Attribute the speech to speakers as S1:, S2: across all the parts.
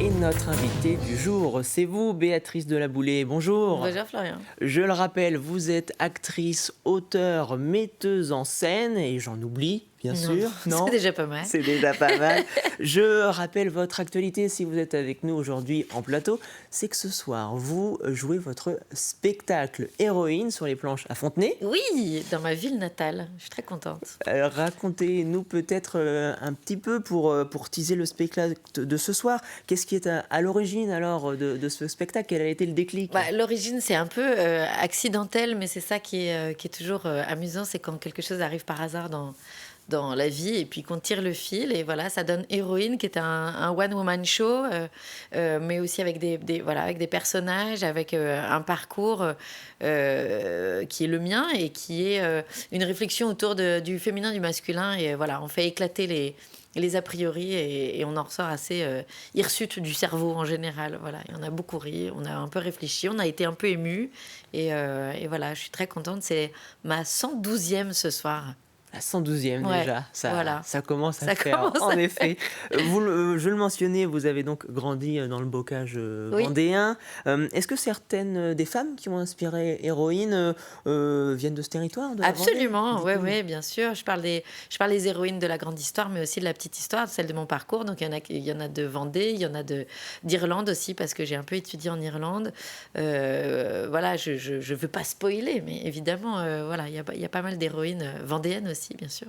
S1: Et notre invitée du jour, c'est vous, Béatrice Delaboulé. Bonjour.
S2: Bonjour Florian.
S1: Je le rappelle, vous êtes actrice, auteure, metteuse en scène, et j'en oublie, bien
S2: Non,
S1: sûr.
S2: c'est déjà pas mal.
S1: C'est déjà pas mal. Je rappelle votre actualité si vous êtes avec nous aujourd'hui en plateau. C'est que ce soir, vous jouez votre spectacle Héroïne sur les planches à Fontenay.
S2: Oui, dans ma ville natale. Je suis très contente.
S1: Racontez-nous peut-être un petit peu pour teaser le spectacle de ce soir. Qu'est-ce qui est à l'origine alors de ce spectacle? Quel a été le déclic?
S2: L'origine, c'est un peu accidentel, mais c'est ça qui est toujours amusant, c'est quand quelque chose arrive par hasard dans la vie et puis qu'on tire le fil et voilà, ça donne Héroïne qui est un one-woman show, mais aussi avec avec des personnages, avec un parcours qui est le mien et qui est une réflexion autour du féminin, du masculin et voilà, on fait éclater les a priori et on en ressort assez hirsute du cerveau en général. Voilà. Et on a beaucoup ri, on a un peu réfléchi, on a été un peu ému et voilà, je suis très contente. C'est ma 112e ce soir.
S1: La 112e
S2: Ouais,
S1: déjà,
S2: voilà.
S1: ça commence à
S2: Ça
S1: faire,
S2: commence
S1: en
S2: à
S1: effet. Je le mentionnais, vous avez donc grandi dans le bocage
S2: Oui.
S1: vendéen. Est-ce que certaines des femmes qui ont inspiré Héroïne viennent de ce territoire, de la Vendée?
S2: Absolument, oui,
S1: Dites-nous.
S2: ouais, bien sûr. Je parle des héroïnes de la grande histoire, mais aussi de la petite histoire, celle de mon parcours. Donc il y en a de Vendée, il y en a d'Irlande aussi, parce que j'ai un peu étudié en Irlande. Voilà, je veux pas spoiler, mais évidemment, voilà, il y a pas mal d'héroïnes vendéennes aussi, bien sûr.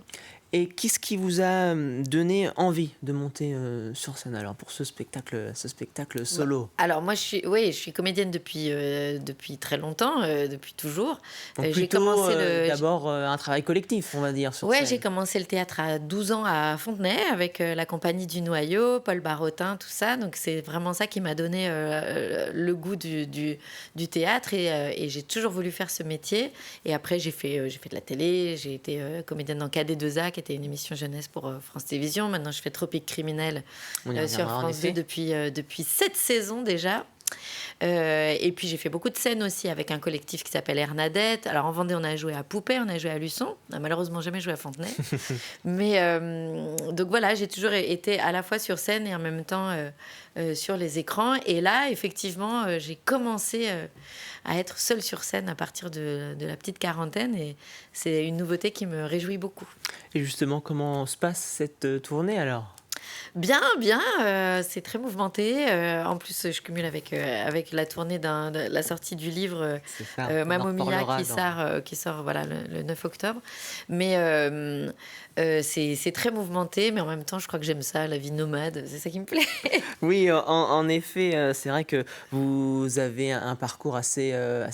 S1: Et qu'est-ce qui vous a donné envie de monter sur scène alors pour ce spectacle solo?
S2: Alors moi, je suis comédienne depuis très longtemps, depuis toujours.
S1: Donc
S2: J'ai
S1: plutôt
S2: commencé
S1: d'abord un travail collectif, on va dire, sur
S2: Ouais,
S1: scène.
S2: j'ai commencé le théâtre à 12 ans à Fontenay avec la compagnie du Noyau, Paul Barotin, tout ça. Donc c'est vraiment ça qui m'a donné le goût du théâtre et j'ai toujours voulu faire ce métier. Et après, j'ai fait de la télé, j'ai été comédienne dans KD2A, qui était une émission jeunesse pour France Télévisions. Maintenant, je fais Tropique Criminel
S1: On y
S2: sur
S1: reviendra en
S2: France 2
S1: effet.
S2: depuis 7 saisons déjà. Et puis j'ai fait beaucoup de scènes aussi avec un collectif qui s'appelle Hernadette. Alors en Vendée, on a joué à Poupée, on a joué à Luçon. On n'a malheureusement jamais joué à Fontenay. Mais donc voilà, j'ai toujours été à la fois sur scène et en même temps sur les écrans. Et là, effectivement, j'ai commencé à être seule sur scène à partir de la petite quarantaine. Et c'est une nouveauté qui me réjouit beaucoup.
S1: Et justement, comment se passe cette tournée alors?
S2: Bien, bien, c'est très mouvementé. En plus, je cumule avec la tournée de la sortie du livre
S1: C'est ça, on en
S2: Mamma
S1: reparlera
S2: Mia qui sort voilà, le 9 octobre. Mais c'est très mouvementé, mais en même temps, je crois que j'aime ça, la vie nomade, c'est ça qui me plaît.
S1: Oui, en effet, c'est vrai que vous avez un parcours assez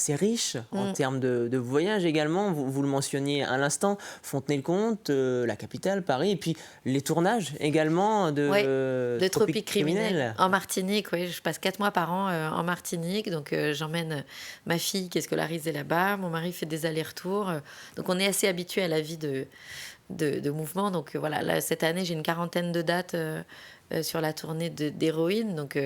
S1: riche en
S2: Mm.
S1: termes de voyage également. Vous le mentionniez à l'instant, Fontenay-le-Comte, la capitale, Paris, et puis les tournages également
S2: Ouais,
S1: de
S2: de
S1: Tropique
S2: Tropique Criminel.
S1: Criminel.
S2: En Martinique, oui, je passe 4 mois par an en Martinique. Donc, j'emmène ma fille qui est scolarisée là-bas. Mon mari fait des allers-retours. Donc, on est assez habitué à la vie de mouvement. Donc, voilà, là, cette année, j'ai une quarantaine de dates sur la tournée d'Héroïne. Donc,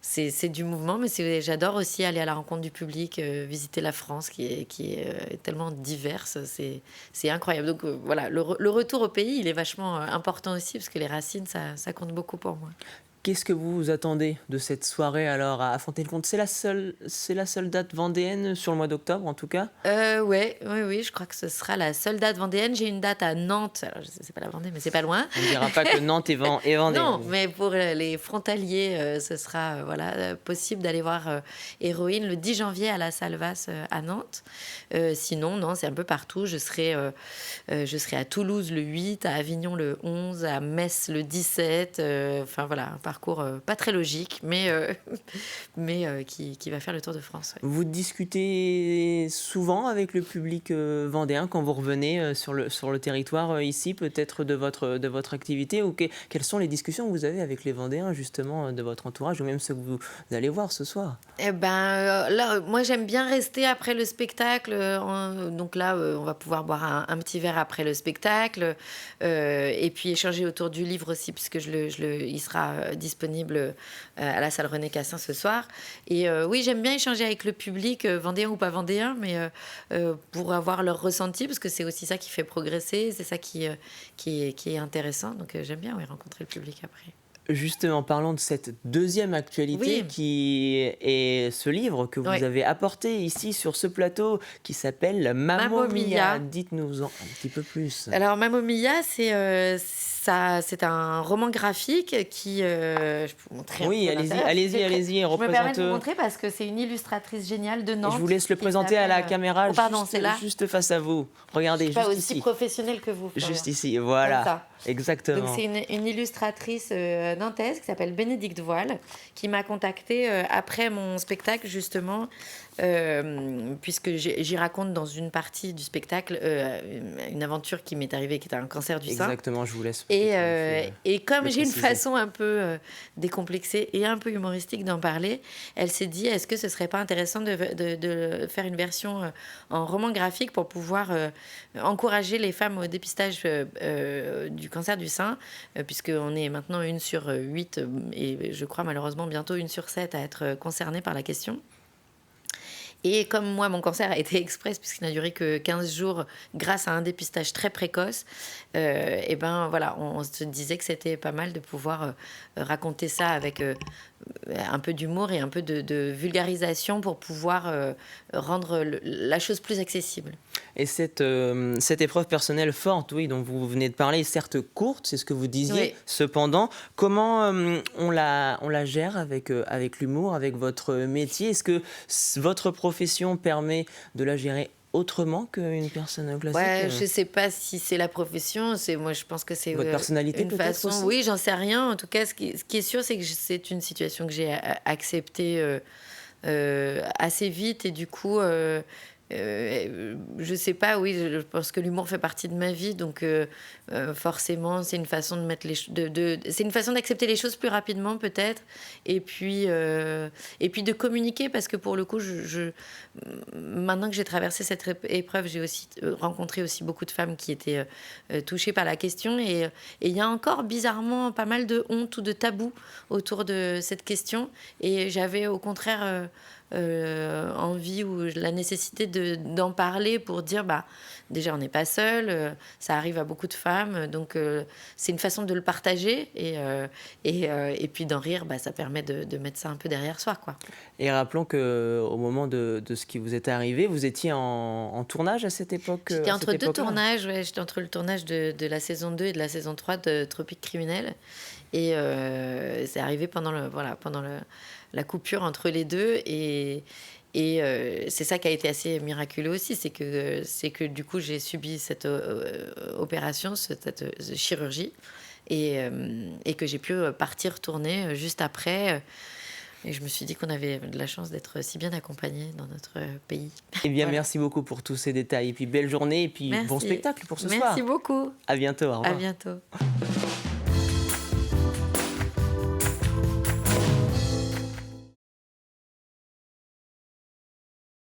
S2: c'est du mouvement. Mais j'adore aussi aller à la rencontre du public, visiter la France qui est tellement diverse. C'est incroyable. Donc, voilà, le retour au pays, il est vachement important aussi parce que les racines, ça compte beaucoup pour moi.
S1: Qu'est-ce que vous attendez de cette soirée alors à Fontenay-le-Comte? C'est la seule date vendéenne sur le mois d'octobre en tout cas?
S2: Ouais, oui, oui, je crois que ce sera la seule date vendéenne. J'ai une date à Nantes. Alors, je sais, c'est pas la Vendée, mais c'est pas loin.
S1: On ne dira pas que Nantes est vendéenne.
S2: Non, mais pour les frontaliers, ce sera voilà, possible d'aller voir Héroïne le 10 janvier à la Salvasse à Nantes. Sinon, non, c'est un peu partout. Je serai à Toulouse le 8, à Avignon le 11, à Metz le 17. Enfin voilà, un parcours pas très logique, mais qui va faire le tour de France. Ouais.
S1: Vous discutez souvent avec le public vendéen quand vous revenez sur le territoire ici, peut-être de votre activité, ou quelles sont les discussions que vous avez avec les Vendéens justement de votre entourage, ou même ceux que vous allez voir ce soir?
S2: Eh ben, là, moi, j'aime bien rester après le spectacle. Donc là, on va pouvoir boire un petit verre après le spectacle. Et puis échanger autour du livre aussi, puisque il sera disponible à la salle René Cassin ce soir. Et oui, j'aime bien échanger avec le public, vendéen ou pas vendéen, mais pour avoir leur ressenti, parce que c'est aussi ça qui fait progresser, c'est ça qui est intéressant. Donc j'aime bien, oui, rencontrer le public après.
S1: Justement, parlons de cette deuxième actualité
S2: Oui,
S1: qui est ce livre que vous
S2: oui.
S1: avez apporté ici sur ce plateau qui s'appelle Mamma
S2: Mamma
S1: Mia.
S2: Mia.
S1: Dites-nous-en un petit peu plus.
S2: Alors Mamma Mia, c'est un roman graphique qui, je peux vous montrer un
S1: Oui,
S2: peu
S1: allez-y,
S2: l'intérieur.
S1: allez-y, allez-y,
S2: Je me permets de vous
S1: représente.
S2: montrer parce que c'est une illustratrice géniale de
S1: Et je vous
S2: Nantes
S1: laisse le
S2: qui
S1: présenter à la
S2: s'appelle,
S1: caméra
S2: oh pardon,
S1: juste,
S2: c'est là?
S1: juste face à vous.
S2: Je suis
S1: Regardez,
S2: pas
S1: juste
S2: aussi
S1: ici.
S2: professionnelle que vous, Florian.
S1: Juste ici,
S2: Comme
S1: voilà.
S2: ça. Donc
S1: Exactement.
S2: c'est une illustratrice nantaise qui s'appelle Bénédicte Voile qui m'a contactée après mon spectacle justement puisque j'y raconte dans une partie du spectacle une aventure qui m'est arrivée qui était un cancer du sein.
S1: Exactement, je vous laisse
S2: Et,
S1: peut-être en effet,
S2: et comme
S1: le
S2: j'ai une
S1: préciser.
S2: façon un peu décomplexée et un peu humoristique d'en parler, elle s'est dit est-ce que ce serait pas intéressant de faire une version en roman graphique pour pouvoir encourager les femmes au dépistage du cancer du sein, puisqu'on est maintenant 1 sur 8 et je crois malheureusement bientôt 1 sur 7 à être concernée par la question. Et comme moi, mon cancer a été express puisqu'il n'a duré que 15 jours grâce à un dépistage très précoce, et ben voilà, on se disait que c'était pas mal de pouvoir raconter ça avec un peu d'humour et un peu de vulgarisation pour pouvoir rendre la chose plus accessible.
S1: Et cette épreuve personnelle forte, oui, dont vous venez de parler, certes courte, c'est ce que vous disiez,
S2: Oui.
S1: cependant, comment on la gère avec l'humour, avec votre métier? Est-ce que votre profession permet de la gérer autrement qu'une personne classique?
S2: Ouais, je sais pas si c'est la profession, moi je pense que c'est
S1: Votre personnalité
S2: une
S1: peut-être
S2: façon.
S1: aussi?
S2: Oui, j'en sais rien. En tout cas, ce qui est sûr, c'est que c'est une situation que j'ai acceptée assez vite et du coup, je sais pas, oui, je pense que l'humour fait partie de ma vie, donc forcément, c'est une façon de mettre c'est une façon d'accepter les choses plus rapidement peut-être, et puis de communiquer parce que pour le coup, maintenant que j'ai traversé cette épreuve, j'ai aussi rencontré aussi beaucoup de femmes qui étaient touchées par la question et il y a encore bizarrement pas mal de honte ou de tabou autour de cette question et j'avais au contraire envie ou la nécessité d'en parler pour dire bah déjà on n'est pas seul, ça arrive à beaucoup de femmes, donc c'est une façon de le partager et puis d'en rire, bah, ça permet de mettre ça un peu derrière soi, quoi.
S1: Et rappelons qu'au moment de ce qui vous est arrivé, vous étiez en tournage à cette époque,
S2: J'étais
S1: à cette
S2: entre deux
S1: époque-là?
S2: tournages, ouais, j'étais entre le tournage de la saison 2 et de la saison 3 de Tropique Criminel et c'est arrivé pendant la coupure entre les deux et c'est ça qui a été assez miraculeux aussi, c'est que du coup j'ai subi cette opération, cette chirurgie et que j'ai pu partir tourner juste après. Et je me suis dit qu'on avait de la chance d'être si bien accompagnés dans notre pays.
S1: Eh bien,
S2: Voilà.
S1: merci beaucoup pour tous ces détails. Et puis, belle journée et puis bon
S2: Merci.
S1: spectacle pour ce soir.
S2: Merci beaucoup.
S1: À bientôt, au
S2: À
S1: revoir.
S2: bientôt.